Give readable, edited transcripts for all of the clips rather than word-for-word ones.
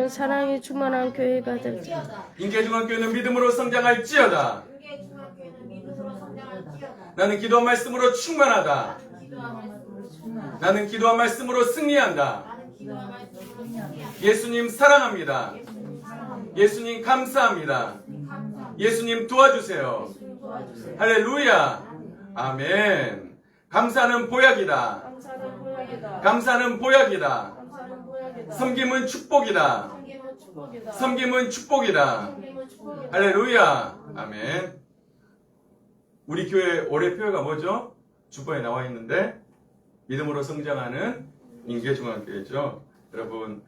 사랑이 충만한 교회가 될지어다. 인계중앙교회는 믿음으로 성장할지어다. 나는 기도한 말씀으로 충만하다. 나는 기도한 말씀으로 승리한다. 예수님 사랑합니다. 예수님 감사합니다. 예수님 도와주세요. 할렐루야. 아멘. 감사는 보약이다. 감사는 보약이다. 섬김은 축복이다. 섬김은 축복이다. 할렐루야. 아멘. 우리 교회 올해 표어가 뭐죠? 주보에 나와 있는데 믿음으로 성장하는 인계중앙교회죠. 여러분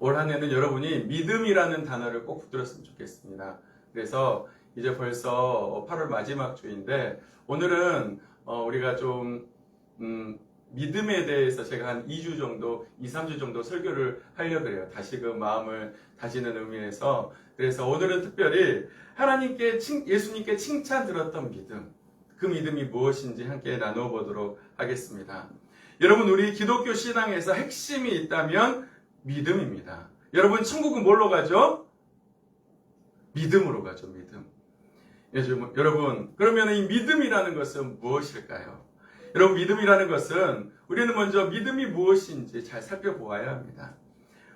올 한 해는 여러분이 믿음이라는 단어를 꼭 붙들었으면 좋겠습니다. 그래서 이제 벌써 8월 마지막 주인데 오늘은 우리가 좀 믿음에 대해서 제가 한 2주 정도, 2, 3주 정도 설교를 하려고 그래요. 다시금 마음을 다지는 의미에서. 그래서 오늘은 특별히 하나님께, 예수님께 칭찬 들었던 믿음, 그 믿음이 무엇인지 함께 나눠보도록 하겠습니다. 여러분, 우리 기독교 신앙에서 핵심이 있다면 믿음입니다. 여러분, 천국은 뭘로 가죠? 믿음으로 가죠, 믿음. 여러분, 그러면 이 믿음이라는 것은 무엇일까요? 여러분, 믿음이라는 것은 우리는 먼저 믿음이 무엇인지 잘 살펴보아야 합니다.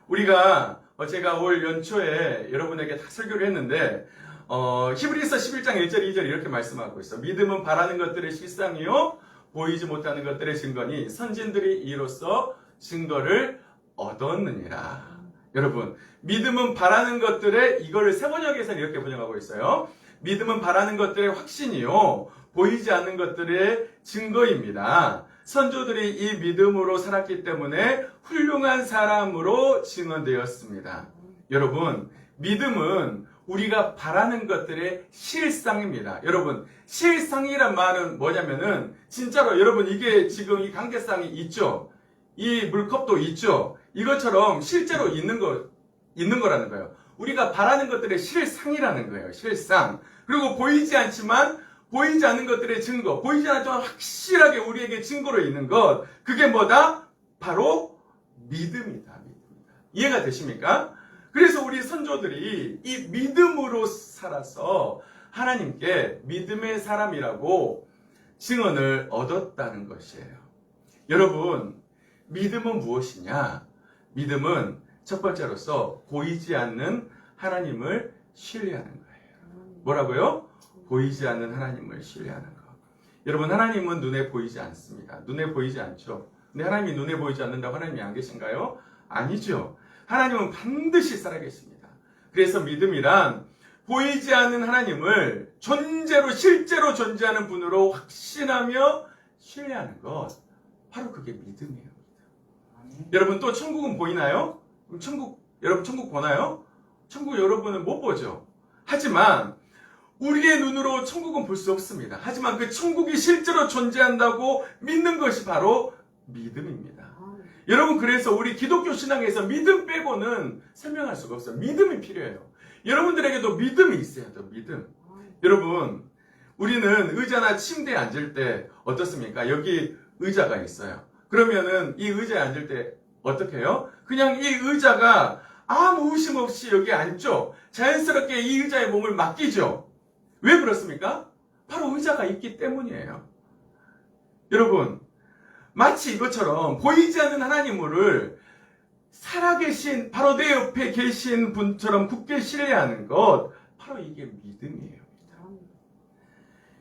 우리가 제가 올 연초에 여러분에게 다 설교를 했는데 히브리서 11장 1절 2절 이렇게 말씀하고 있어. 믿음은 바라는 것들의 실상이요 보이지 못하는 것들의 증거니 선진들이 이로써 증거를 얻었느니라. 여러분, 믿음은 바라는 것들의, 이거를 세번역에서는 이렇게 번역하고 있어요. 믿음은 바라는 것들의 확신이요 보이지 않는 것들의 증거입니다. 선조들이 이 믿음으로 살았기 때문에 훌륭한 사람으로 증언되었습니다. 여러분, 믿음은 우리가 바라는 것들의 실상입니다. 여러분, 실상이란 말은 뭐냐면은 진짜로 여러분 이게 지금 이 관계상이 있죠. 이 물컵도 있죠. 이것처럼 실제로 있는 거라는 거예요. 우리가 바라는 것들의 실상이라는 거예요. 실상. 그리고 보이지 않지만 보이지 않는 것들의 증거, 보이지 않지만 확실하게 우리에게 증거로 있는 것, 그게 뭐다? 바로 믿음이다. 이해가 되십니까? 그래서 우리 선조들이 이 믿음으로 살아서 하나님께 믿음의 사람이라고 증언을 얻었다는 것이에요. 여러분, 믿음은 무엇이냐? 믿음은 첫 번째로서 보이지 않는 하나님을 신뢰하는 거예요. 뭐라고요? 보이지 않는 하나님을 신뢰하는 것. 여러분, 하나님은 눈에 보이지 않습니다. 눈에 보이지 않죠. 근데 하나님이 눈에 보이지 않는다고 하나님이 안 계신가요? 아니죠. 하나님은 반드시 살아계십니다. 그래서 믿음이란 보이지 않는 하나님을 존재로, 실제로 존재하는 분으로 확신하며 신뢰하는 것. 바로 그게 믿음이에요. 여러분, 또 천국은 보이나요? 여러분 천국 보나요? 천국 여러분은 못 보죠. 하지만 우리의 눈으로 천국은 볼 수 없습니다. 하지만 그 천국이 실제로 존재한다고 믿는 것이 바로 믿음입니다. 여러분, 그래서 우리 기독교 신앙에서 믿음 빼고는 설명할 수가 없어요. 믿음이 필요해요. 여러분들에게도 믿음이 있어야 돼요. 믿음. 여러분, 우리는 의자나 침대에 앉을 때 어떻습니까? 여기 의자가 있어요. 그러면은 이 의자에 앉을 때 어떻게 해요? 그냥 이 의자가 아무 의심 없이 여기 앉죠. 자연스럽게 이 의자에 몸을 맡기죠. 왜 그렇습니까? 바로 의자가 있기 때문이에요. 여러분, 마치 이것처럼 보이지 않는 하나님을 살아계신 바로 내 옆에 계신 분처럼 굳게 신뢰하는 것, 바로 이게 믿음이에요.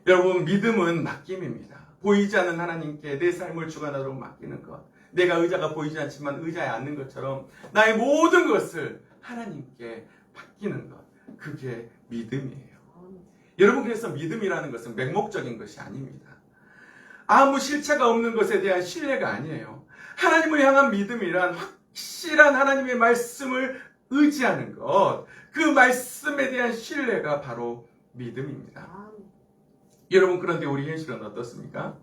여러분, 믿음은 맡김입니다. 보이지 않는 하나님께 내 삶을 주관하도록 맡기는 것. 내가 의자가 보이지 않지만 의자에 앉는 것처럼 나의 모든 것을 하나님께 맡기는 것. 그게 믿음이에요. 여러분, 그래서 믿음이라는 것은 맹목적인 것이 아닙니다. 아무 실체가 없는 것에 대한 신뢰가 아니에요. 하나님을 향한 믿음이란 확실한 하나님의 말씀을 의지하는 것. 그 말씀에 대한 신뢰가 바로 믿음입니다. 여러분, 그런데 우리 현실은 어떻습니까?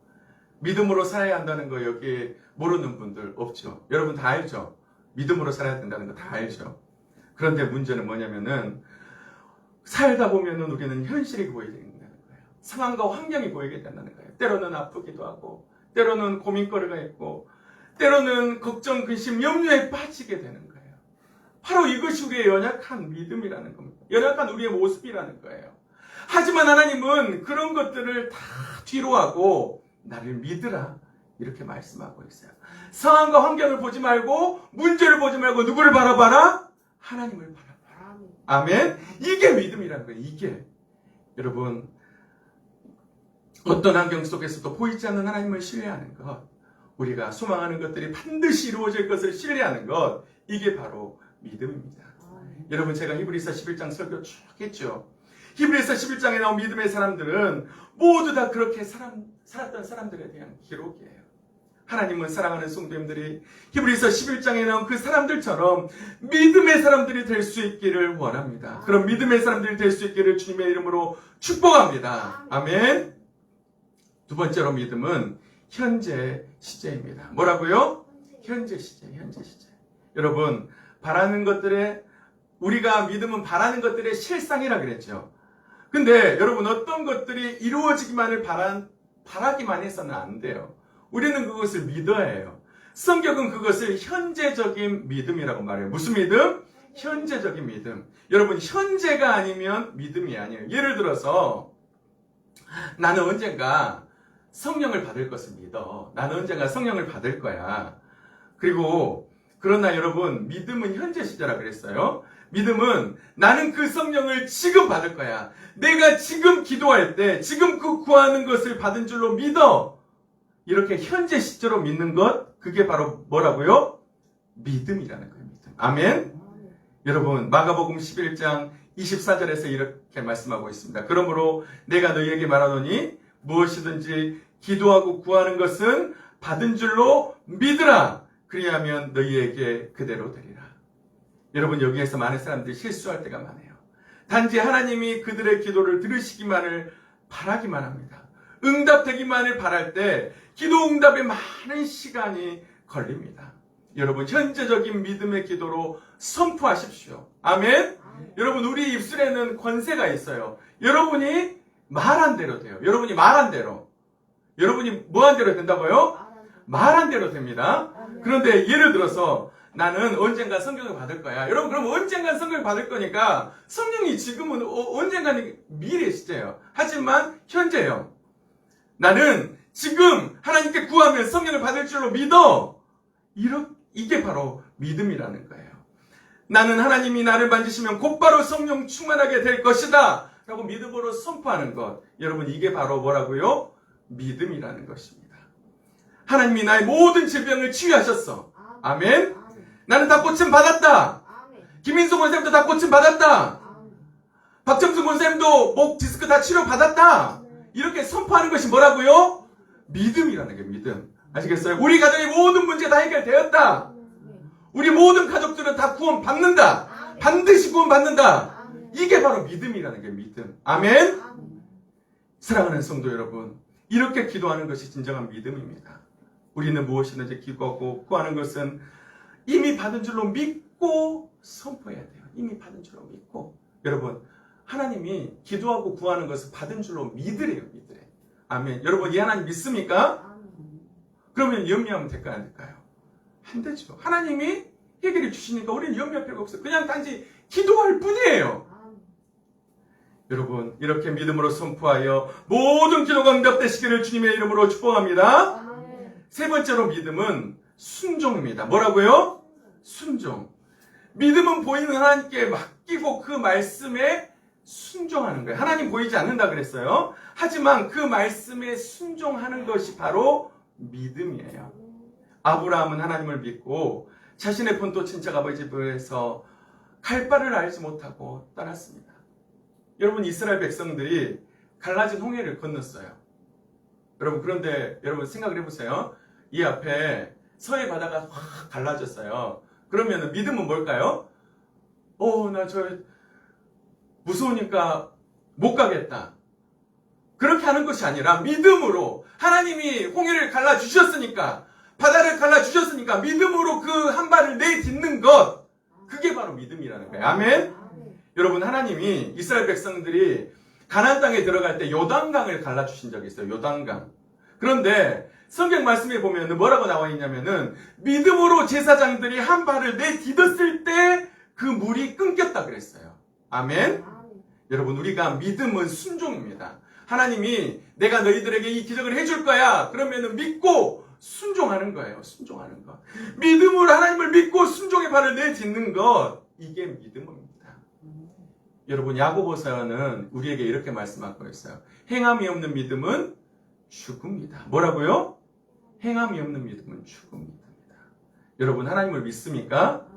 믿음으로 살아야 한다는 거 여기 모르는 분들 없죠. 여러분 다 알죠? 믿음으로 살아야 된다는 거 다 알죠? 그런데 문제는 뭐냐면은 살다 보면은 우리는 현실이 보이게 된다는 거예요. 상황과 환경이 보이게 된다는 거예요. 때로는 아프기도 하고, 때로는 고민거리가 있고, 때로는 걱정, 근심, 염려에 빠지게 되는 거예요. 바로 이것이 우리의 연약한 믿음이라는 겁니다. 연약한 우리의 모습이라는 거예요. 하지만 하나님은 그런 것들을 다 뒤로 하고 나를 믿으라 이렇게 말씀하고 있어요. 상황과 환경을 보지 말고 문제를 보지 말고 누구를 바라봐라? 하나님을 바라봐라. 아멘. 이게 믿음이라는 거예요. 이게 여러분 어떤 환경 속에서도 보이지 않는 하나님을 신뢰하는 것, 우리가 소망하는 것들이 반드시 이루어질 것을 신뢰하는 것, 이게 바로 믿음입니다. 여러분 제가 히브리서 11장 설교 쭉 했죠. 히브리서 11장에 나온 믿음의 사람들은 모두 다 그렇게 살았던 사람들에 대한 기록이에요. 하나님은 사랑하는 성도님들이 히브리서 11장에 나온 그 사람들처럼 믿음의 사람들이 될 수 있기를 원합니다. 그런 믿음의 사람들이 될 수 있기를 주님의 이름으로 축복합니다. 아멘. 두 번째로 믿음은 현재 시제입니다. 뭐라고요? 현재 시제. 여러분 바라는 것들의 우리가 믿음은 바라는 것들의 실상이라 그랬죠. 근데 여러분 어떤 것들이 이루어지기만을 바라기만 해서는 안 돼요. 우리는 그것을 믿어야 해요. 성경은 그것을 현재적인 믿음이라고 말해요. 무슨 믿음? 현재적인 믿음. 여러분 현재가 아니면 믿음이 아니에요. 예를 들어서 나는 언젠가 성령을 받을 것을 믿어. 나는 언젠가 성령을 받을 거야. 그리고 그러나 여러분 믿음은 현재 시제라 그랬어요. 믿음은 나는 그 성령을 지금 받을 거야. 내가 지금 기도할 때 지금 그 구하는 것을 받은 줄로 믿어. 이렇게 현재 시제로 믿는 것, 그게 바로 뭐라고요? 믿음이라는 거예요. 믿음. 아멘. 여러분 마가복음 11장 24절에서 이렇게 말씀하고 있습니다. 그러므로 내가 너희에게 말하노니 무엇이든지 기도하고 구하는 것은 받은 줄로 믿으라. 그리하면 너희에게 그대로 되리라. 여러분 여기에서 많은 사람들이 실수할 때가 많아요. 단지 하나님이 그들의 기도를 들으시기만을 바라기만 합니다. 응답되기만을 바랄 때 기도 응답에 많은 시간이 걸립니다. 여러분 현재적인 믿음의 기도로 선포하십시오. 아멘. 여러분 우리 입술에는 권세가 있어요. 여러분이 말한 대로 돼요. 여러분이 말한 대로. 여러분이 뭐한 대로 된다고요? 말한 대로 됩니다. 그런데 예를 들어서 나는 언젠가 성경을 받을 거야. 여러분 그럼 언젠가 성경을 받을 거니까 성령이 지금은 언젠가는 미래 시제예요. 하지만 현재예요. 나는 지금 하나님께 구하면 성령을 받을 줄로 믿어. 이게 바로 믿음이라는 거예요. 나는 하나님이 나를 만지시면 곧바로 성령 충만하게 될 것이다 라고 믿음으로 선포하는 것. 여러분 이게 바로 뭐라고요? 믿음이라는 것입니다. 하나님이 나의 모든 질병을 치유하셨어. 아멘. 나는 다 고침 받았다. 김인수 권사님도 다 고침 받았다. 박정수 권사님도 목 디스크 다 치료 받았다. 이렇게 선포하는 것이 뭐라고요? 믿음이라는 게 믿음. 아시겠어요? 우리 가정의 모든 문제 다 해결되었다. 우리 모든 가족들은 다 구원 받는다. 반드시 구원 받는다. 이게 바로 믿음이라는 게 믿음. 아멘. 사랑하는 성도 여러분, 이렇게 기도하는 것이 진정한 믿음입니다. 우리는 무엇이든지 기도하고 구하는 것은 이미 받은 줄로 믿고 선포해야 돼요. 이미 받은 줄로 믿고. 여러분 하나님이 기도하고 구하는 것을 받은 줄로 믿으래요. 믿으래. 아멘. 여러분 이 하나님 믿습니까? 그러면 염려하면 될까요? 안 될까요? 안 되죠. 하나님이 해결해 주시니까 우리는 염려할 필요가 없어요. 그냥 단지 기도할 뿐이에요. 여러분 이렇게 믿음으로 선포하여 모든 기도가 응답되시기를 주님의 이름으로 축복합니다. 세 번째로 믿음은 순종입니다. 뭐라고요? 순종. 믿음은 보이는 하나님께 맡기고 그 말씀에 순종하는 거예요. 하나님 보이지 않는다 그랬어요. 하지만 그 말씀에 순종하는 것이 바로 믿음이에요. 아브라함은 하나님을 믿고 자신의 본토 친척 아버지 집에서 갈 바를 알지 못하고 떠났습니다. 여러분 이스라엘 백성들이 갈라진 홍해를 건넜어요. 여러분 그런데 여러분 생각을 해보세요. 이 앞에 서해 바다가 확 갈라졌어요. 그러면 믿음은 뭘까요? 나 무서우니까 못 가겠다. 그렇게 하는 것이 아니라 믿음으로 하나님이 홍해를 갈라주셨으니까 바다를 갈라주셨으니까 믿음으로 그 한 발을 내딛는 것, 그게 바로 믿음이라는 거예요. 아멘. 여러분 하나님이 이스라엘 백성들이 가나안 땅에 들어갈 때 요단강을 갈라주신 적이 있어요. 요단강. 그런데 성경 말씀에 보면 뭐라고 나와 있냐면은 믿음으로 제사장들이 한 발을 내딛었을 때 그 물이 끊겼다 그랬어요. 아멘. 여러분, 우리가 믿음은 순종입니다. 하나님이 내가 너희들에게 이 기적을 해줄 거야. 그러면은 믿고 순종하는 거예요. 순종하는 것. 믿음으로 하나님을 믿고 순종의 발을 내딛는 것. 이게 믿음입니다. 여러분, 야고보서는 우리에게 이렇게 말씀하고 있어요. 행함이 없는 믿음은 죽음이다. 뭐라고요? 행함이 없는 믿음은 죽음이다. 여러분, 하나님을 믿습니까?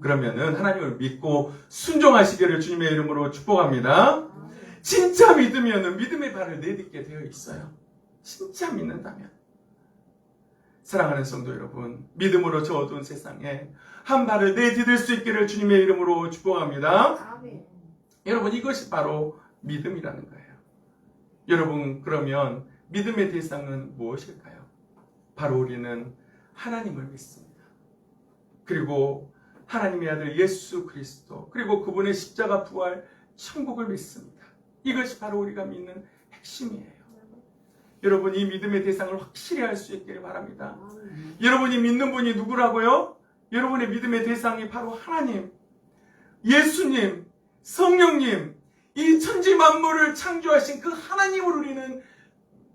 그러면은 하나님을 믿고 순종하시기를 주님의 이름으로 축복합니다. 진짜 믿으면은 믿음의 발을 내딛게 되어 있어요. 진짜 믿는다면. 사랑하는 성도 여러분, 믿음으로 저 어두운 세상에 한 발을 내디딜 수 있기를 주님의 이름으로 축복합니다. 아멘. 여러분, 이것이 바로 믿음이라는 거예요. 여러분, 그러면 믿음의 대상은 무엇일까요? 바로 우리는 하나님을 믿습니다. 그리고 하나님의 아들 예수 그리스도, 그리고 그분의 십자가 부활 천국을 믿습니다. 이것이 바로 우리가 믿는 핵심이에요. 여러분, 이 믿음의 대상을 확실히 알 수 있기를 바랍니다. 여러분이 믿는 분이 누구라고요? 여러분의 믿음의 대상이 바로 하나님, 예수님, 성령님, 이 천지 만물을 창조하신 그 하나님을 우리는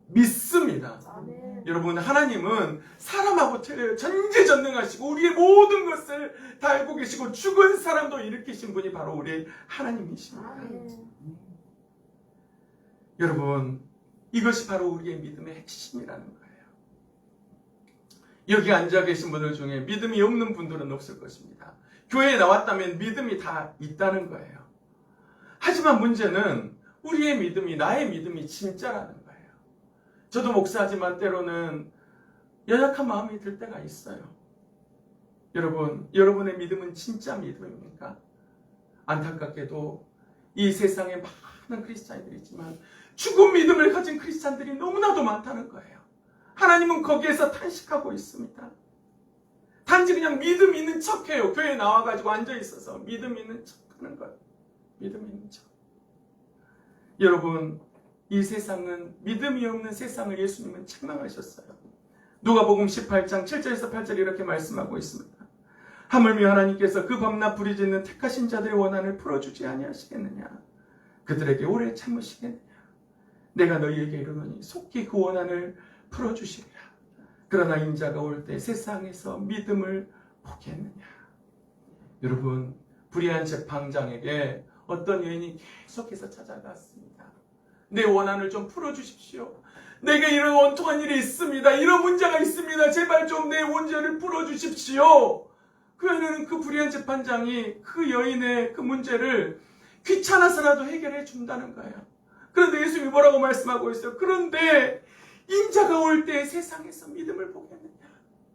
믿습니다. 아멘. 여러분, 하나님은 사람하고 틀려요. 전지전능하시고 우리의 모든 것을 다 알고 계시고 죽은 사람도 일으키신 분이 바로 우리 하나님이십니다. 아멘. 여러분, 이것이 바로 우리의 믿음의 핵심이라는 거예요. 여기 앉아 계신 분들 중에 믿음이 없는 분들은 없을 것입니다. 교회에 나왔다면 믿음이 다 있다는 거예요. 하지만 문제는 우리의 믿음이, 나의 믿음이 진짜라는 거예요. 저도 목사지만 때로는 연약한 마음이 들 때가 있어요. 여러분, 여러분의 믿음은 진짜 믿음입니까? 안타깝게도 이 세상에 많은 크리스찬들이 있지만 죽은 믿음을 가진 크리스찬들이 너무나도 많다는 거예요. 하나님은 거기에서 탄식하고 있습니다. 단지 그냥 믿음 있는 척해요. 교회에 나와가지고 앉아있어서 믿음 있는 척하는 거예요. 믿음 있는 척. 여러분, 이 세상은 믿음이 없는 세상을 예수님은 책망하셨어요. 누가복음 18장 7절에서 8절 이렇게 말씀하고 있습니다. 하물며 하나님께서 그 밤낮 부르짖는 택하신 자들의 원한을 풀어주지 아니하시겠느냐? 그들에게 오래 참으시겠느냐? 내가 너희에게 이르노니 속히 그 원한을 풀어주시리라. 그러나 인자가 올 때 세상에서 믿음을 포기했느냐? 여러분, 불의한 재판장에게 어떤 여인이 계속해서 찾아갔습니다. 내 원한을 좀 풀어주십시오. 내게 이런 원통한 일이 있습니다. 이런 문제가 있습니다. 제발 좀 내 문제를 풀어주십시오. 그 여인은, 그 불의한 재판장이 그 여인의 그 문제를 귀찮아서라도 해결해 준다는 거예요. 그런데 예수님이 뭐라고 말씀하고 있어요? 그런데 인자가 올 때 세상에서 믿음을 보겠느냐?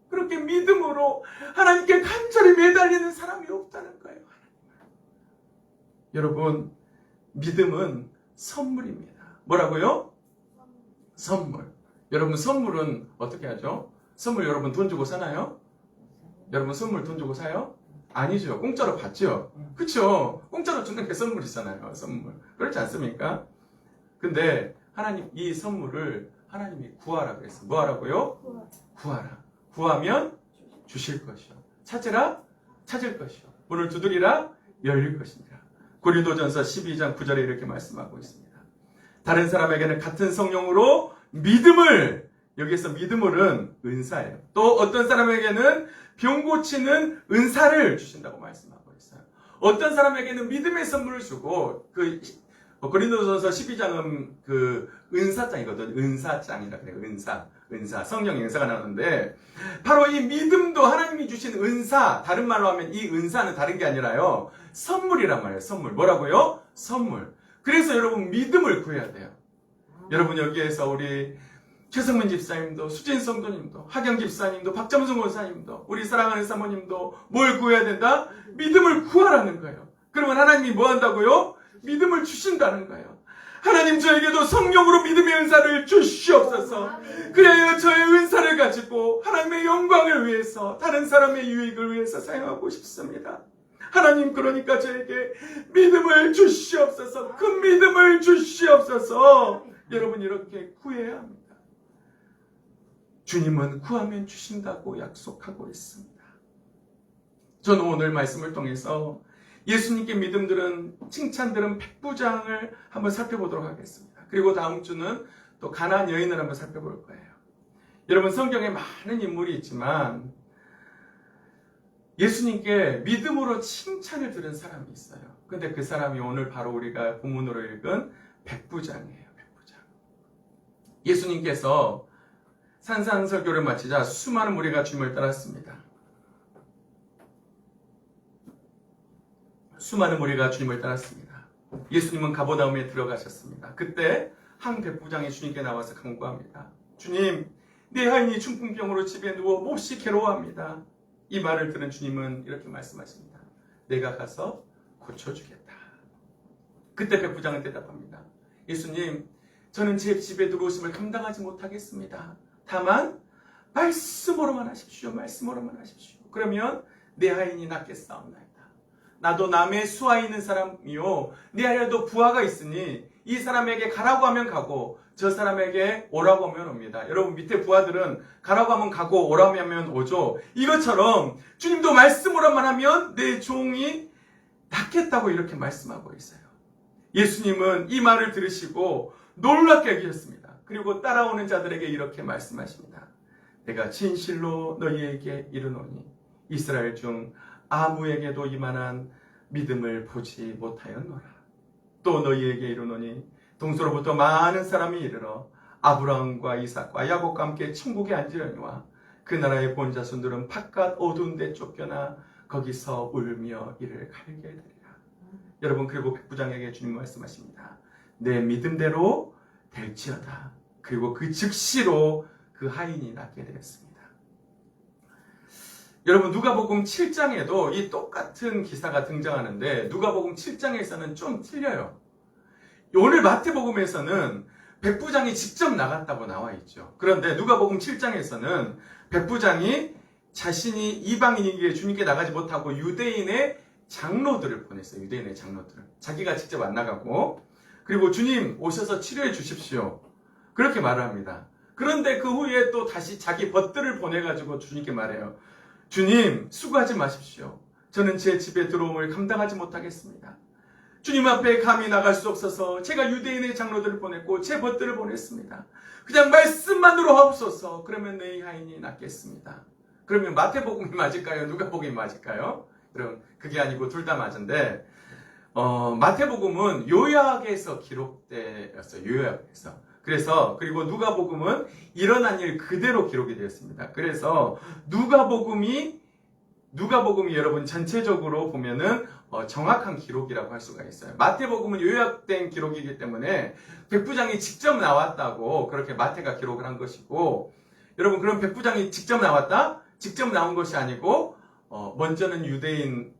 그렇게 믿음으로 하나님께 간절히 매달리는 사람이 없다는 거예요. 여러분, 믿음은 선물입니다. 뭐라고요? 선물. 여러분, 선물은 어떻게 하죠? 선물 여러분 돈 주고 사나요? 여러분, 선물 돈 주고 사요? 아니죠. 공짜로 받죠. 그렇죠? 공짜로 주는 게 선물이잖아요. 선물. 그렇지 않습니까? 근데 하나님, 이 선물을 하나님이 구하라 그랬어요. 뭐 하라고요? 구하라. 구하면 주실 것이요. 찾으라 찾을 것이요. 문을 두드리라 열릴 것입니다. 고린도전서 12장 9절에 이렇게 말씀하고 있습니다. 다른 사람에게는 같은 성령으로 믿음을, 여기에서 믿음을은 은사예요. 또 어떤 사람에게는 병 고치는 은사를 주신다고 말씀하고 있어요. 어떤 사람에게는 믿음의 선물을 주고, 고린도전서 12장은 그 은사장이거든요. 은사장이라 그래요. 은사. 성령의 은사가 나오는데, 바로 이 믿음도 하나님이 주신 은사, 다른 말로 하면 이 은사는 다른 게 아니라요, 선물이란 말이에요. 선물. 뭐라고요? 선물. 그래서 여러분, 믿음을 구해야 돼요. 여러분, 여기에서 우리 최성문 집사님도, 수진 성도님도, 하경 집사님도, 박점순 권사님도, 우리 사랑하는 사모님도 뭘 구해야 된다? 믿음을 구하라는 거예요. 그러면 하나님이 뭐 한다고요? 믿음을 주신다는 거예요. 하나님, 저에게도 성령으로 믿음의 은사를 주시옵소서. 그래야 저의 은사를 가지고 하나님의 영광을 위해서, 다른 사람의 유익을 위해서 사용하고 싶습니다. 하나님, 그러니까 저에게 믿음을 주시옵소서. 그 믿음을 주시옵소서. 여러분, 이렇게 구해야 합니다. 주님은 구하면 주신다고 약속하고 있습니다. 저는 오늘 말씀을 통해서 예수님께 믿음들은 칭찬들은 백부장을 한번 살펴보도록 하겠습니다. 그리고 다음 주는 또 가나안 여인을 한번 살펴볼 거예요. 여러분 성경에 많은 인물이 있지만 예수님께 믿음으로 칭찬을 들은 사람이 있어요. 근데 그 사람이 오늘 바로 우리가 본문으로 읽은 백부장이에요. 백부장. 예수님께서 산상설교를 마치자 수많은 무리가 주님을 따랐습니다. 수많은 무리가 주님을 따랐습니다. 예수님은 가버나움에 들어가셨습니다. 그때 한 백부장이 주님께 나와서 간구합니다. 주님, 내 하인이 중풍병으로 집에 누워 몹시 괴로워합니다. 이 말을 들은 주님은 이렇게 말씀하십니다. 내가 가서 고쳐주겠다. 그때 백부장은 대답합니다. 예수님, 저는 제 집에 들어오심을 감당하지 못하겠습니다. 다만 말씀으로만 하십시오. 말씀으로만 하십시오. 그러면 내 하인이 낫겠사옵나이다. 나도 남의 수하에 있는 사람이요 네 하인에도 부하가 있으니 이 사람에게 가라고 하면 가고 저 사람에게 오라고 하면 옵니다. 여러분 밑에 부하들은 가라고 하면 가고 오라고 하면 오죠. 이것처럼 주님도 말씀으로만 하면 내 종이 낫겠다고 이렇게 말씀하고 있어요. 예수님은 이 말을 들으시고 놀랍게 여기셨습니다. 그리고 따라오는 자들에게 이렇게 말씀하십니다. 내가 진실로 너희에게 이르노니 이스라엘 중 아무에게도 이만한 믿음을 보지 못하였노라. 또 너희에게 이르노니 동서로부터 많은 사람이 이르러 아브라함과 이삭과 야곱과 함께 천국에 앉으려니와 그 나라의 본 자손들은 바깥 어두운 데 쫓겨나 거기서 울며 이를 갈게 되리라. 여러분 그리고 백부장에게 주님 말씀하십니다. 내 믿음대로 될지어다. 그리고 그 즉시로 그 하인이 낫게 되었습니다. 여러분 누가복음 7장에도 이 똑같은 기사가 등장하는데 누가복음 7장에서는 좀 틀려요. 오늘 마태복음에서는 백부장이 직접 나갔다고 나와 있죠. 그런데 누가복음 7장에서는 백부장이 자신이 이방인에게 주님께 나가지 못하고 유대인의 장로들을 보냈어요. 유대인의 장로들을. 자기가 직접 안 나가고 그리고 주님 오셔서 치료해 주십시오. 그렇게 말을 합니다. 그런데 그 후에 또 다시 자기 벗들을 보내가지고 주님께 말해요. 주님 수고하지 마십시오. 저는 제 집에 들어옴을 감당하지 못하겠습니다. 주님 앞에 감히 나갈 수 없어서 제가 유대인의 장로들을 보냈고 제 벗들을 보냈습니다. 그냥 말씀만으로 하옵소서. 그러면 내 하인이 낫겠습니다. 그러면 마태복음이 맞을까요? 누가복음이 맞을까요? 그럼 그게 아니고 둘 다 맞은데 마태복음은 요약에서 기록되었어요. 요약에서. 그래서 그리고 누가복음은 일어난 일 그대로 기록이 되었습니다. 그래서 누가복음이 여러분 전체적으로 보면은 정확한 기록이라고 할 수가 있어요. 마태복음은 요약된 기록이기 때문에 백부장이 직접 나왔다고 그렇게 마태가 기록을 한 것이고 여러분 그럼 백부장이 직접 나왔다? 직접 나온 것이 아니고 먼저는 유대인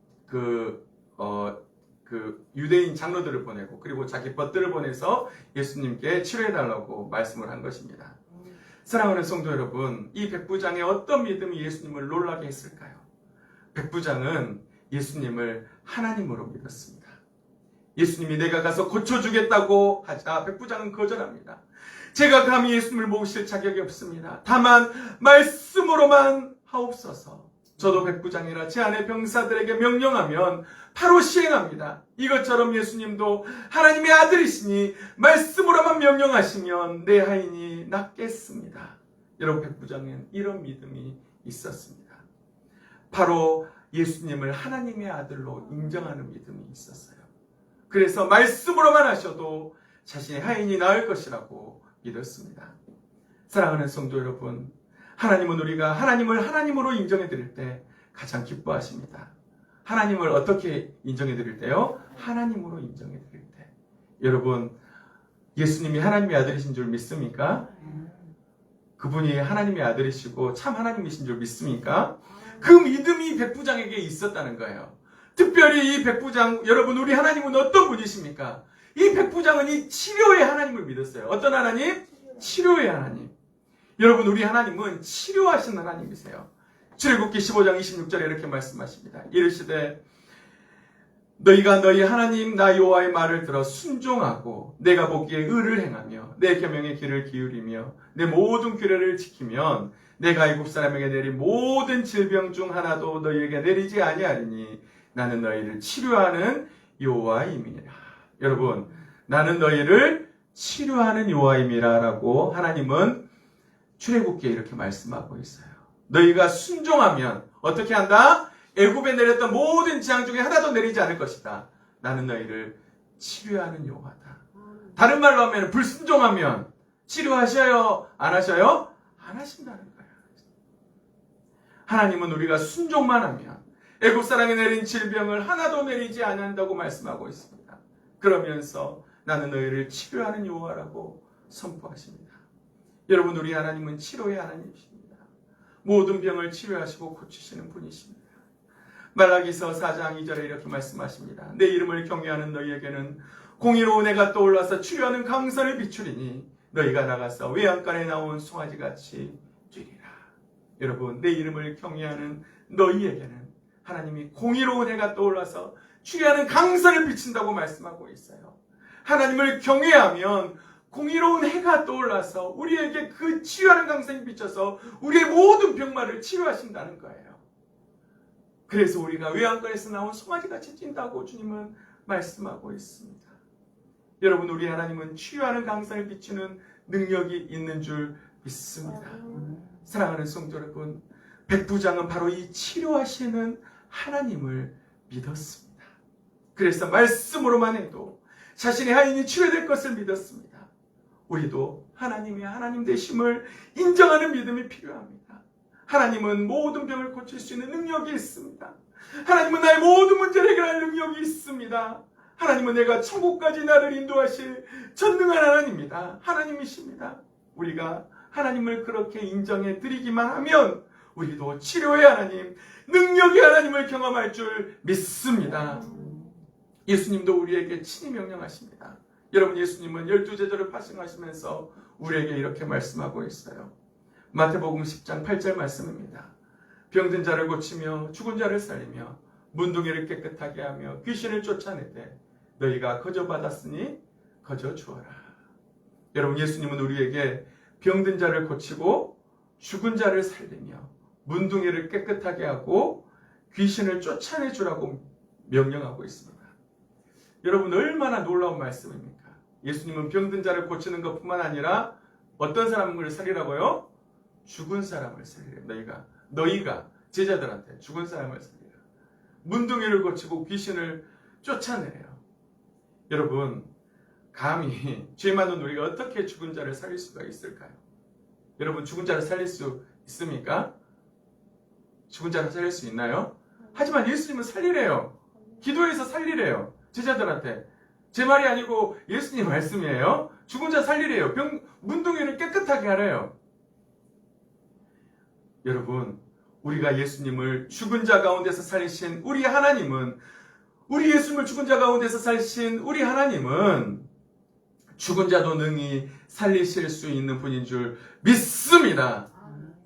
유대인 장로들을 보내고 그리고 자기 벗들을 보내서 예수님께 치료해달라고 말씀을 한 것입니다. 사랑하는 성도 여러분, 이 백부장의 어떤 믿음이 예수님을 놀라게 했을까요? 백부장은 예수님을 하나님으로 믿었습니다. 예수님이 내가 가서 고쳐주겠다고 하자 백부장은 거절합니다. 제가 감히 예수님을 모실 자격이 없습니다. 다만 말씀으로만 하옵소서. 저도 백부장이라 제 안에 병사들에게 명령하면 바로 시행합니다. 이것처럼 예수님도 하나님의 아들이시니 말씀으로만 명령하시면 내 하인이 낫겠습니다. 여러분 백부장은 이런 믿음이 있었습니다. 바로 예수님을 하나님의 아들로 인정하는 믿음이 있었어요. 그래서 말씀으로만 하셔도 자신의 하인이 나을 것이라고 믿었습니다. 사랑하는 성도 여러분, 하나님은 우리가 하나님을 하나님으로 인정해 드릴 때 가장 기뻐하십니다. 하나님을 어떻게 인정해 드릴 때요? 하나님으로 인정해 드릴 때. 여러분, 예수님이 하나님의 아들이신 줄 믿습니까? 그분이 하나님의 아들이시고 참 하나님이신 줄 믿습니까? 그 믿음이 백부장에게 있었다는 거예요. 특별히 이 백부장, 여러분 우리 하나님은 어떤 분이십니까? 이 백부장은 이 치료의 하나님을 믿었어요. 어떤 하나님? 치료의 하나님. 여러분 우리 하나님은 치료하신 하나님이세요. 출애굽기 15장 26절에 이렇게 말씀하십니다. 이르시되 너희가 너희 하나님 나 여호와의 말을 들어 순종하고 내가 보기에 의를 행하며 내 계명의 귀를 기울이며 내 모든 규례를 지키면 내가 애굽 사람에게 내린 모든 질병 중 하나도 너희에게 내리지 아니하리니 나는 너희를 치료하는 여호와임이니라. 여러분, 나는 너희를 치료하는 여호와임이라라고 하나님은 출애굽기에 이렇게 말씀하고 있어요. 너희가 순종하면 어떻게 한다? 애굽에 내렸던 모든 재앙 중에 하나도 내리지 않을 것이다. 나는 너희를 치료하는 여호와다. 다른 말로 하면 불순종하면 치료하셔요? 안 하셔요? 안 하신다는 거예요. 하나님은 우리가 순종만 하면 애굽 사람이 내린 질병을 하나도 내리지 않는다고 말씀하고 있습니다. 그러면서 나는 너희를 치료하는 여호와라고 선포하십니다. 여러분, 우리 하나님은 치료의 하나님이십니다. 모든 병을 치료하시고 고치시는 분이십니다. 말라기서 4장 2절에 이렇게 말씀하십니다. 내 이름을 경외하는 너희에게는 공의로운 해가 떠올라서 치료하는 강선을 비추리니 너희가 나가서 외양간에 나온 송아지같이 뛰리라. 여러분, 내 이름을 경외하는 너희에게는 하나님이 공의로운 해가 떠올라서 치료하는 강선을 비친다고 말씀하고 있어요. 하나님을 경외하면 공의로운 해가 떠올라서 우리에게 그 치유하는 강선이 비쳐서 우리의 모든 병마를 치유하신다는 거예요. 그래서 우리가 외양간에서 나온 송아지같이 뛴다고 주님은 말씀하고 있습니다. 여러분, 우리 하나님은 치유하는 강선을 비추는 능력이 있는 줄 믿습니다. 사랑하는 성도 여러분, 백부장은 바로 이 치료하시는 하나님을 믿었습니다. 그래서 말씀으로만 해도 자신의 하인이 치료될 것을 믿었습니다. 우리도 하나님의 하나님 되심을 인정하는 믿음이 필요합니다. 하나님은 모든 병을 고칠 수 있는 능력이 있습니다. 하나님은 나의 모든 문제를 해결할 능력이 있습니다. 하나님은 내가 천국까지 나를 인도하실 전능한 하나님입니다. 하나님이십니다. 우리가 하나님을 그렇게 인정해 드리기만 하면 우리도 치료의 하나님, 능력의 하나님을 경험할 줄 믿습니다. 예수님도 우리에게 친히 명령하십니다. 여러분, 예수님은 12제자를 파송하시면서 우리에게 이렇게 말씀하고 있어요. 마태복음 10장 8절 말씀입니다. 병든 자를 고치며 죽은 자를 살리며 문둥이를 깨끗하게 하며 귀신을 쫓아내되 너희가 거저 받았으니 거저 주어라. 여러분, 예수님은 우리에게 병든 자를 고치고 죽은 자를 살리며 문둥이를 깨끗하게 하고 귀신을 쫓아내 주라고 명령하고 있습니다. 여러분, 얼마나 놀라운 말씀입니까? 예수님은 병든 자를 고치는 것뿐만 아니라 어떤 사람을 살리라고요? 죽은 사람을 살리라. 너희가 제자들한테 죽은 사람을 살리라. 문둥이를 고치고 귀신을 쫓아내래요. 여러분, 감히 죄 많은 우리가 어떻게 죽은 자를 살릴 수가 있을까요? 여러분, 죽은 자를 살릴 수 있습니까? 죽은 자를 살릴 수 있나요? 하지만 예수님은 살리래요. 기도해서 살리래요. 제자들한테. 제 말이 아니고 예수님 말씀이에요. 죽은 자 살리래요. 문둥이를 깨끗하게 하래요. 여러분, 우리가 예수님을 죽은 자 가운데서 살리신 우리 하나님은, 우리 예수님을 죽은 자 가운데서 살리신 우리 하나님은 죽은 자도 능히 살리실 수 있는 분인 줄 믿습니다.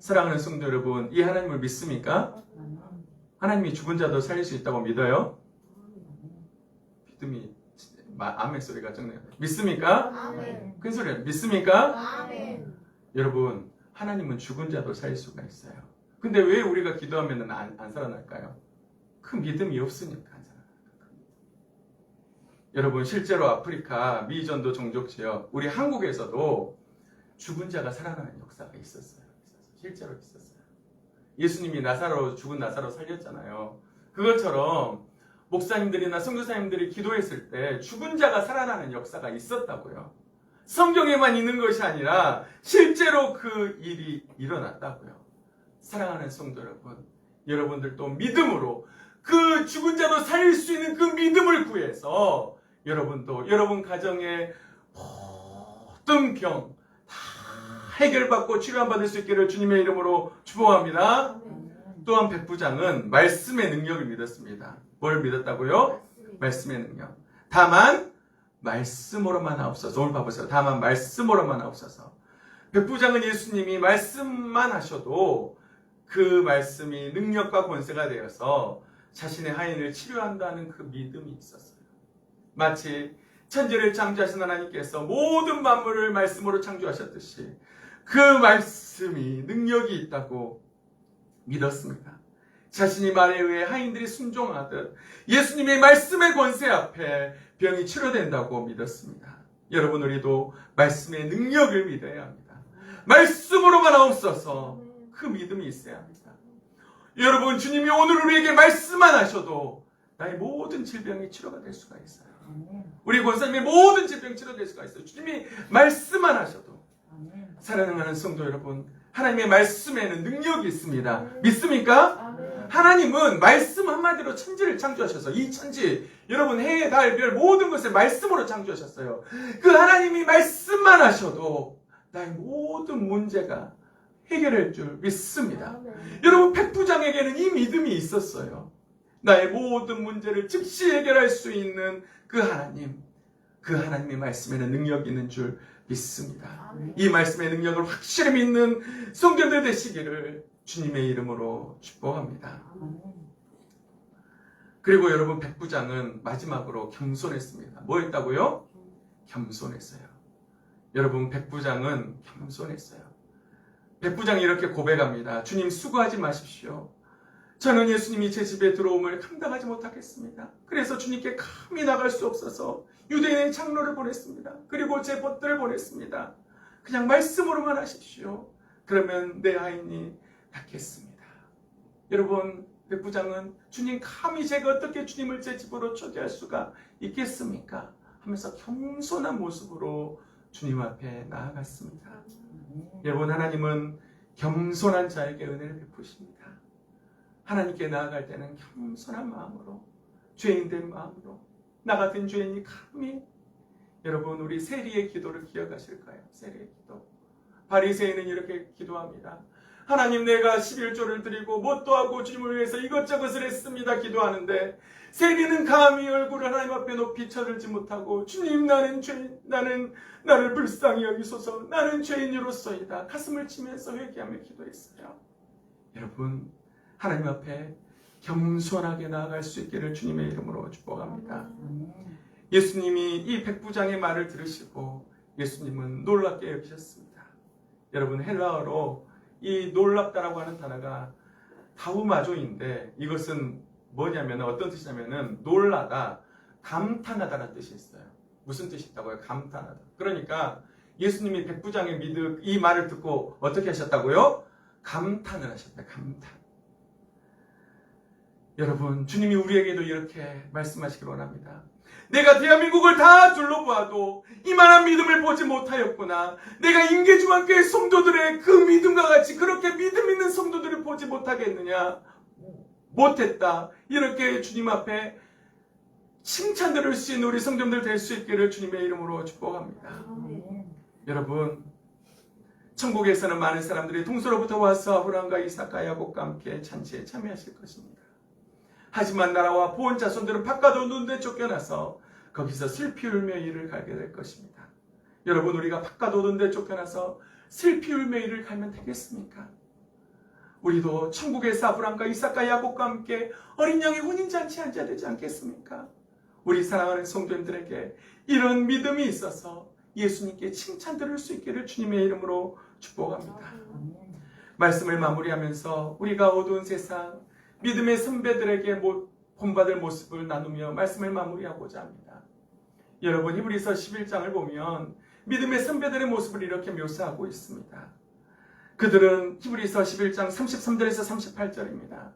사랑하는 성도 여러분, 이 하나님을 믿습니까? 하나님이 죽은 자도 살릴 수 있다고 믿어요? 믿음이 아멘 소리가 적네요. 믿습니까? 아멘. 큰 소리야. 믿습니까? 아멘. 여러분, 하나님은 죽은 자도 살릴 수가 있어요. 근데 왜 우리가 기도하면 안 살아날까요? 그 믿음이 없으니까 안 살아나요. 여러분, 실제로 아프리카 미전도 종족지역, 우리 한국에서도 죽은 자가 살아나는 역사가 있었어요. 실제로 있었어요. 예수님이 죽은 나사로 살렸잖아요. 그것처럼 목사님들이나 선교사님들이 기도했을 때 죽은 자가 살아나는 역사가 있었다고요. 성경에만 있는 것이 아니라 실제로 그 일이 일어났다고요. 사랑하는 성도 여러분, 여러분들도 믿음으로 그 죽은 자도 살릴 수 있는 그 믿음을 구해서 여러분도 여러분 가정의 모든 병 다 해결받고 치료받을 수 있기를 주님의 이름으로 축복합니다. 또한 백부장은 말씀의 능력을 믿었습니다. 뭘 믿었다고요? 말씀의 능력. 다만 말씀으로만 하옵소서. 오늘 봐보세요. 다만 말씀으로만 하옵소서. 백부장은 예수님이 말씀만 하셔도 그 말씀이 능력과 권세가 되어서 자신의 하인을 치료한다는 그 믿음이 있었어요. 마치 천지를 창조하신 하나님께서 모든 만물을 말씀으로 창조하셨듯이 그 말씀이 능력이 있다고 믿었습니다. 자신이 말에 의해 하인들이 순종하듯 예수님의 말씀의 권세 앞에 병이 치료된다고 믿었습니다. 여러분, 우리도 말씀의 능력을 믿어야 합니다. 말씀으로만 없어서 그 믿음이 있어야 합니다. 여러분, 주님이 오늘 우리에게 말씀만 하셔도 나의 모든 질병이 치료가 될 수가 있어요. 우리 권사님의 모든 질병이 치료될 수가 있어요. 주님이 말씀만 하셔도. 사랑하는 성도 여러분, 하나님의 말씀에는 능력이 있습니다. 믿습니까? 하나님은 말씀 한마디로 천지를 창조하셔서 이 천지, 여러분 해, 달, 별 모든 것을 말씀으로 창조하셨어요. 그 하나님이 말씀만 하셔도 나의 모든 문제가 해결할 줄 믿습니다. 여러분, 백부장에게는 이 믿음이 있었어요. 나의 모든 문제를 즉시 해결할 수 있는 그 하나님, 그 하나님의 말씀에는 능력이 있는 줄 믿습니다. 이 말씀의 능력을 확실히 믿는 성도들 되시기를 주님의 이름으로 축복합니다. 그리고 여러분, 백부장은 마지막으로 겸손했습니다. 뭐 했다고요? 겸손했어요. 여러분, 백부장은 겸손했어요. 백부장이 이렇게 고백합니다. 주님, 수고하지 마십시오. 저는 예수님이 제 집에 들어옴을 감당하지 못하겠습니다. 그래서 주님께 감히 나갈 수 없어서 유대인의 장로를 보냈습니다. 그리고 제 벗들을 보냈습니다. 그냥 말씀으로만 하십시오. 그러면 내 하인이 낫겠습니다. 여러분, 백부장은 주님, 감히 제가 어떻게 주님을 제 집으로 초대할 수가 있겠습니까? 하면서 겸손한 모습으로 주님 앞에 나아갔습니다. 여러분, 하나님은 겸손한 자에게 은혜를 베푸십니다. 하나님께 나아갈 때는 겸손한 마음으로, 죄인된 마음으로, 나 같은 죄인이 감히, 여러분, 우리 세리의 기도를 기억하실까요? 세리의 기도. 바리새인은 이렇게 기도합니다. 하나님, 내가 11조를 드리고 뭣도 하고 주님을 위해서 이것저것을 했습니다. 기도하는데 세리는 감히 얼굴을 하나님 앞에 높이 쳐들지 못하고, 주님, 나는 죄인, 나를 불쌍히 여기소서, 나는 죄인으로서이다, 가슴을 치면서 회개하며 기도했어요. 여러분, 하나님 앞에 겸손하게 나아갈 수 있기를 주님의 이름으로 축복합니다. 예수님이 이 백부장의 말을 들으시고 예수님은 놀랍게 여기셨습니다. 여러분, 헬라어로 이 놀랍다라고 하는 단어가 다우마조인데, 이것은 뭐냐면, 어떤 뜻이냐면은 놀라다, 감탄하다라는 뜻이 있어요. 무슨 뜻이 있다고요? 감탄하다. 그러니까 예수님이 백부장의 이 말을 듣고 어떻게 하셨다고요? 감탄을 하셨다. 감탄. 여러분, 주님이 우리에게도 이렇게 말씀하시길 원합니다. 내가 대한민국을 다 둘러보아도 이만한 믿음을 보지 못하였구나. 내가 인계중앙교회 성도들의 그 믿음과 같이 그렇게 믿음 있는 성도들을 보지 못하겠느냐. 못했다. 이렇게 주님 앞에 칭찬 들을 수 있는 우리 성도들 될 수 있기를 주님의 이름으로 축복합니다. 여러분, 천국에서는 많은 사람들이 동서로부터 와서 아브라함과 이삭과 야곱과 함께 잔치에 참여하실 것입니다. 하지만 나라와 보온 자손들은 바깥 어두운 데 쫓겨나서 거기서 슬피 울며 이를 갈게 될 것입니다. 여러분, 우리가 바깥 어두운 데 쫓겨나서 슬피 울며 이를 갈면 되겠습니까? 우리도 천국에서 아브라함과 이삭과 야곱과 함께 어린 양의 혼인잔치에 앉아야 되지 않겠습니까? 우리 사랑하는 성도님들에게 이런 믿음이 있어서 예수님께 칭찬 들을 수 있기를 주님의 이름으로 축복합니다. 말씀을 마무리하면서 우리가 어두운 세상, 믿음의 선배들에게 본받을 모습을 나누며 말씀을 마무리하고자 합니다. 여러분, 히브리서 11장을 보면 믿음의 선배들의 모습을 이렇게 묘사하고 있습니다. 그들은 히브리서 11장 33절에서 38절입니다.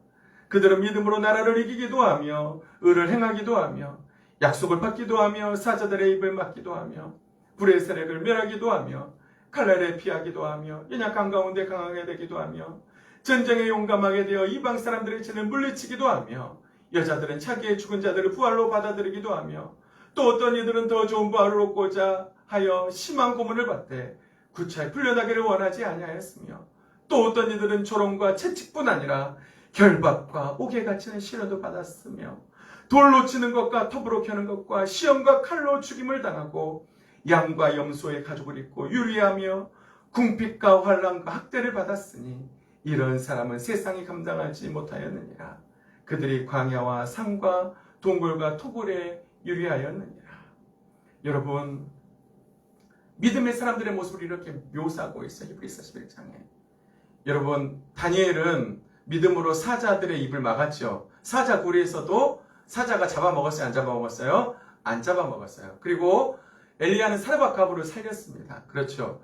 그들은 믿음으로 나라를 이기기도 하며 의를 행하기도 하며 약속을 받기도 하며 사자들의 입을 막기도 하며 불의 세력을 멸하기도 하며 칼날에 피하기도 하며 연약한 가운데 강하게 되기도 하며 전쟁에 용감하게 되어 이방 사람들의 죄를 물리치기도 하며 여자들은 자기의 죽은 자들을 부활로 받아들이기도 하며 또 어떤 이들은 더 좋은 부활을 얻고자 하여 심한 고문을 받되 구차히 풀려나기를 원하지 아니하였으며 또 어떤 이들은 조롱과 채찍뿐 아니라 결박과 옥에 갇히는 시련도 받았으며 돌로 치는 것과 톱으로 켜는 것과 시험과 칼로 죽임을 당하고 양과 염소의 가죽을 입고 유리하며 궁핍과 환난과 학대를 받았으니 이런 사람은 세상이 감당하지 못하였느니라. 그들이 광야와 산과 동굴과 토굴에 유리하였느니라. 여러분, 믿음의 사람들의 모습을 이렇게 묘사하고 있어요. 히브리서 11장에. 여러분, 다니엘은 믿음으로 사자들의 입을 막았죠. 사자 굴에서도 사자가 잡아먹었어요? 안 잡아먹었어요? 안 잡아먹었어요. 그리고 엘리야는 사르밧갑으로 살렸습니다. 그렇죠.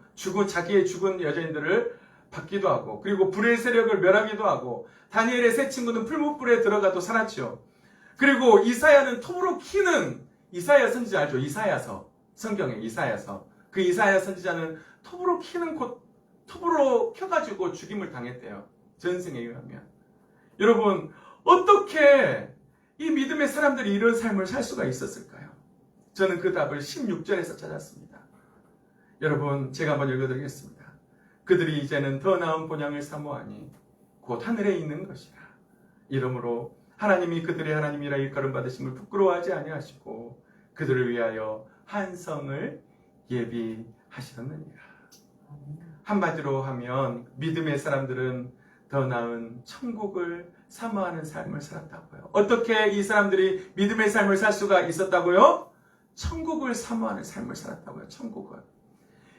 자기의 죽은 여자인들을 받기도 하고, 그리고 불의 세력을 멸하기도 하고, 다니엘의 세 친구는 풀무불에 들어가도 살았죠. 그리고 이사야는 톱으로 키는, 이사야 선지자 알죠? 이사야서. 성경에 이사야서. 그 이사야 선지자는 톱으로 톱으로 켜가지고 죽임을 당했대요. 전승에 의하면. 여러분, 어떻게 이 믿음의 사람들이 이런 삶을 살 수가 있었을까요? 저는 그 답을 16절에서 찾았습니다. 여러분, 제가 한번 읽어드리겠습니다. 그들이 이제는 더 나은 본향을 사모하니 곧 하늘에 있는 것이라. 이러므로 하나님이 그들의 하나님이라 일컬음 받으심을 부끄러워하지 아니하시고 그들을 위하여 한 성을 예비하셨느니라. 한마디로 하면 믿음의 사람들은 더 나은 천국을 사모하는 삶을 살았다고요. 어떻게 이 사람들이 믿음의 삶을 살 수가 있었다고요? 천국을 사모하는 삶을 살았다고요. 천국을.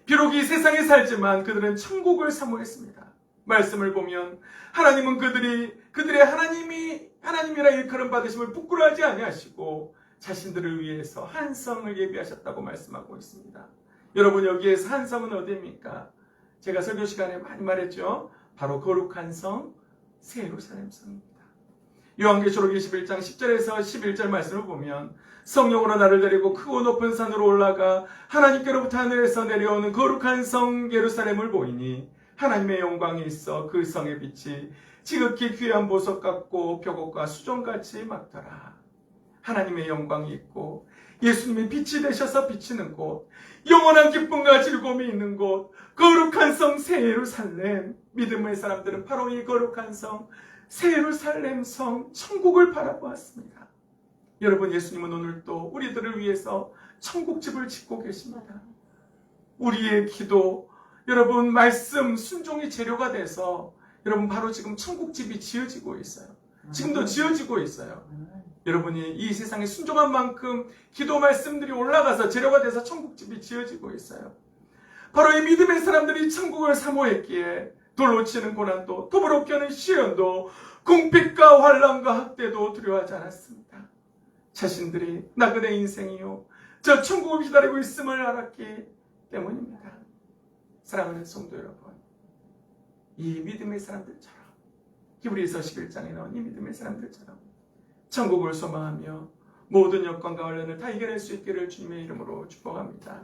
비록 이 세상에 살지만 그들은 천국을 사모했습니다. 말씀을 보면 하나님은 그들의 하나님이라 일컬음 받으심을 부끄러워하지 아니하시고 자신들을 위해서 한 성을 예비하셨다고 말씀하고 있습니다. 여러분, 여기에서 한 성은 어디입니까? 제가 설교 시간에 많이 말했죠. 바로 거룩한 성, 새 예루살렘 성입니다. 요한계시록 21장 10절에서 11절 말씀을 보면 성령으로 나를 데리고 크고 높은 산으로 올라가 하나님께로부터 하늘에서 내려오는 거룩한 성 예루살렘을 보이니 하나님의 영광이 있어 그 성의 빛이 지극히 귀한 보석 같고 벽옥과 수종같이 막더라. 하나님의 영광이 있고 예수님이 빛이 되셔서 비치는 곳, 영원한 기쁨과 즐거움이 있는 곳, 거룩한 성 새 예루살렘. 믿음의 사람들은 바로 이 거룩한 성 새 예루살렘 성 천국을 바라보았습니다. 여러분, 예수님은 오늘도 우리들을 위해서 천국집을 짓고 계십니다. 우리의 기도, 여러분 말씀 순종이 재료가 돼서 여러분 바로 지금 천국집이 지어지고 있어요. 지금도 지어지고 있어요. 여러분이 이 세상에 순종한 만큼 기도 말씀들이 올라가서 재료가 돼서 천국집이 지어지고 있어요. 바로 이 믿음의 사람들이 천국을 사모했기에 돌로 치는 고난도, 톱으로 켜는 시련도, 궁핍과 환난과 학대도 두려워하지 않았습니다. 자신들이 나그네 인생이요 저 천국을 기다리고 있음을 알았기 때문입니다. 사랑하는 성도 여러분, 이 믿음의 사람들처럼, 히브리서 11장에 나온 이 믿음의 사람들처럼 천국을 소망하며 모든 여건과 혼란을 다 이겨낼 수 있기를 주님의 이름으로 축복합니다.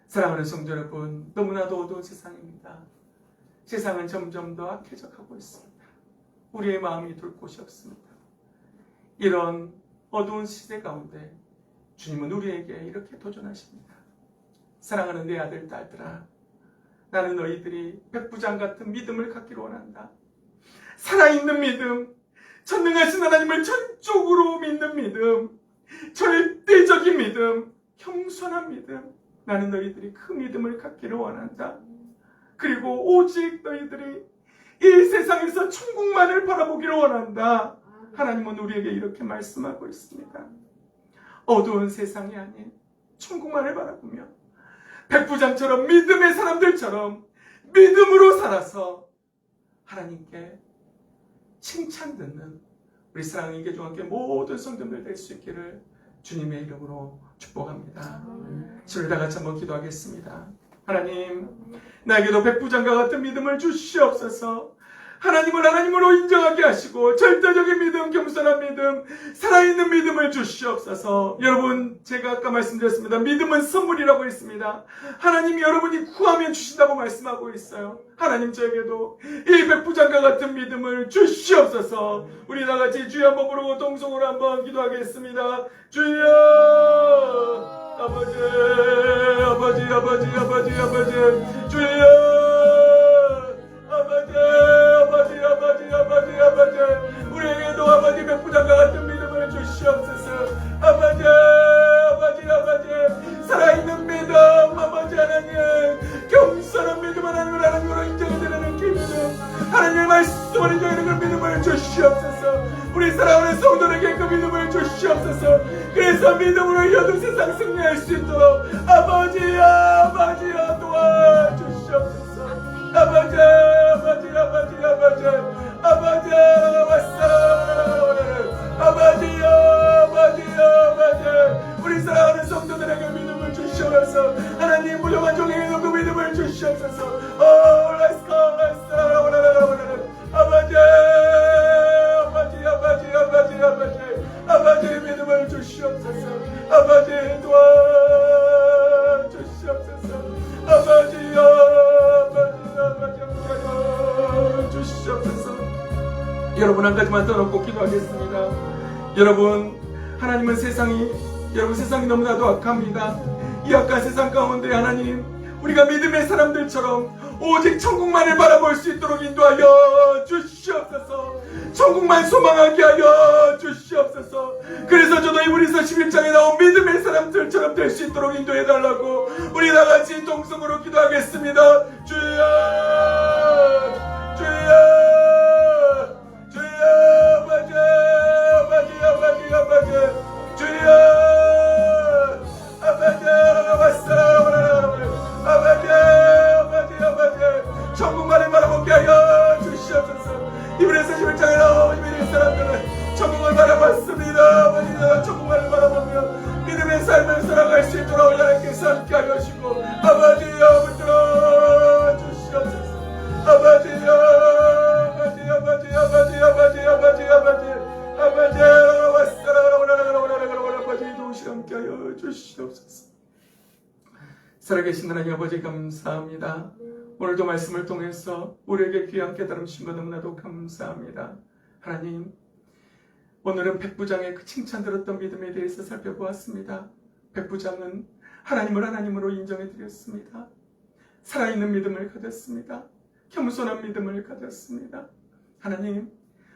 사랑하는 성도 여러분, 너무나도 어두운 세상입니다. 세상은 점점 더 악해져 가고 있습니다. 우리의 마음이 둘 곳이 없습니다. 이런 어두운 시대 가운데 주님은 우리에게 이렇게 도전하십니다. 사랑하는 내 아들, 딸들아, 나는 너희들이 백부장 같은 믿음을 갖기를 원한다. 살아있는 믿음, 전능하신 하나님을 전적으로 믿는 믿음, 절대적인 믿음, 겸손한 믿음, 나는 너희들이 그 믿음을 갖기를 원한다. 그리고 오직 너희들이 이 세상에서 천국만을 바라보기를 원한다. 하나님은 우리에게 이렇게 말씀하고 있습니다. 어두운 세상이 아닌 천국만을 바라보며 백부장처럼 믿음의 사람들처럼 믿음으로 살아서 하나님께 칭찬 듣는 우리 사랑하는 이계종학교 모든 성도들 될 수 있기를 주님의 이름으로 축복합니다. 저를 다 같이 한번 기도하겠습니다. 하나님, 나에게도 백부장과 같은 믿음을 주시옵소서. 하나님을 하나님으로 인정하게 하시고 절대적인 믿음, 겸손한 믿음, 살아있는 믿음을 주시옵소서. 여러분, 제가 아까 말씀드렸습니다. 믿음은 선물이라고 했습니다. 하나님이 여러분이 구하면 주신다고 말씀하고 있어요. 하나님, 저에게도 이 백부장과 같은 믿음을 주시옵소서. 우리 다같이 주여 한번 부르고 동성으로 한번 기도하겠습니다. 주여, 아버지, 아버지, 아버지, 아버지, 아버지, 주여, 아버지, 아버지, 아버지, 아버지, 아버지, 우리에게도 아버지 백부장과 같은 믿음을 주시옵소서. 아버지, 아버지, 아버지, 살아있는 믿음, 아버지 하나님, 겸손한 믿음, 하나님을 하나님으로 인정드리는 그 믿음, 하나님의 말씀을 인정하는 그 믿음을 주시옵소서. 우리 사랑하는 성도에게 그 믿음을 주시옵소서. 그래서 믿음으로 이 어두운 세상 승리할 수 있도록 아버지야, 아버지야, 도와주시옵소서. 아버지, 아버지, 아버지, 아버지, 아버지, 우리 사랑하는 성도들에게 믿음을 주시옵소서. 하나님 부족한 종에게도 그 믿음을 주시옵소서. Let's go. 아버지 믿음을 주시옵소서. 아버지 도와주시옵소서. 아버지여 주시옵소서. 여러분 한 가지만 더 놓고 기도하겠습니다. 여러분 세상이 너무나도 악합니다. 이 악한 세상 가운데 하나님 우리가 믿음의 사람들처럼 오직 천국만을 바라볼 수 있도록 인도하여 주시옵소서. 천국만 소망하게 하여 주시옵소서. 그래서 저도 이브리서 11장에 나온 믿음의 사람들처럼 될 수 있도록 인도해달라고 우리 다같이 동성으로 기도하겠습니다. 주여 천국만을 바라보게 하여 주시옵소서. 이브리서 11장에 나온 믿음의 사람들은 천국을 바라봤습니다. 아버지가 천국만을 바라보며 믿음의 삶을 살아갈 수 있도록 하나님께서 함께 하여 주시고 아버지여 붙들어 주시옵소서. 아버지여 아버지 도우시 함께 하여 주시옵소서. 살아계신 하나님 아버지 감사합니다. 오늘도 말씀을 통해서 우리에게 귀한 깨달음 주신 것 너무나도 감사합니다. 하나님, 오늘은 백부장의 그 칭찬 들었던 믿음에 대해서 살펴보았습니다. 백부장은 하나님을 하나님으로 인정해 드렸습니다. 살아있는 믿음을 가졌습니다. 겸손한 믿음을 가졌습니다. 하나님,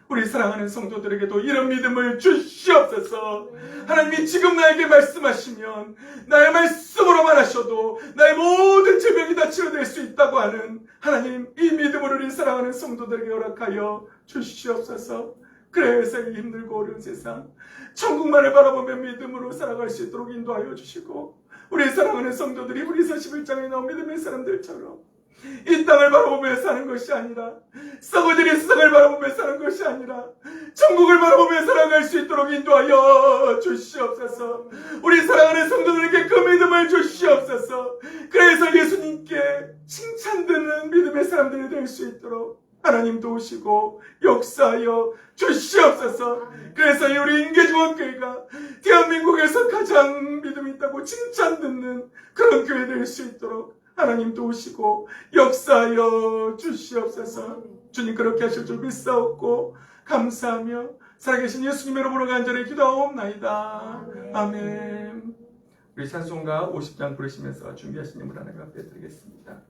우리 사랑하는 성도들에게도 이런 믿음을 주시옵소서. 하나님이 지금 나에게 말씀하시면 나의 말씀으로만 하셔도 나의 모든 질병이 다 치료될 수 있다고 하는 하나님, 이 믿음을 우리 사랑하는 성도들에게 허락하여 주시옵소서. 그래서 이 힘들고 어려운 세상 천국만을 바라보며 믿음으로 살아갈 수 있도록 인도하여 주시고 우리 사랑하는 성도들이 이브리서 11장에 나온 믿음의 사람들처럼 이 땅을 바라보며 사는 것이 아니라 썩어지는 세상을 바라보며 사는 것이 아니라 천국을 바라보며 살아갈 수 있도록 인도하여 주시옵소서. 우리 사랑하는 성도들에게 그 믿음을 주시옵소서. 그래서 예수님께 칭찬 듣는 믿음의 사람들이 될 수 있도록 하나님 도우시고 역사하여 주시옵소서. 그래서 우리 인계중앙교회가 대한민국에서 가장 믿음이 있다고 칭찬 듣는 그런 교회 될 수 있도록 하나님 도우시고 역사하여 주시옵소서. 주님 그렇게 하실 줄 믿사옵고 감사하며 살아계신 예수님의 이름으로 간절히 기도하옵나이다. 아멘. 우리 찬송가 50장 부르시면서 준비하신 예물 하나님 앞에 드리겠습니다.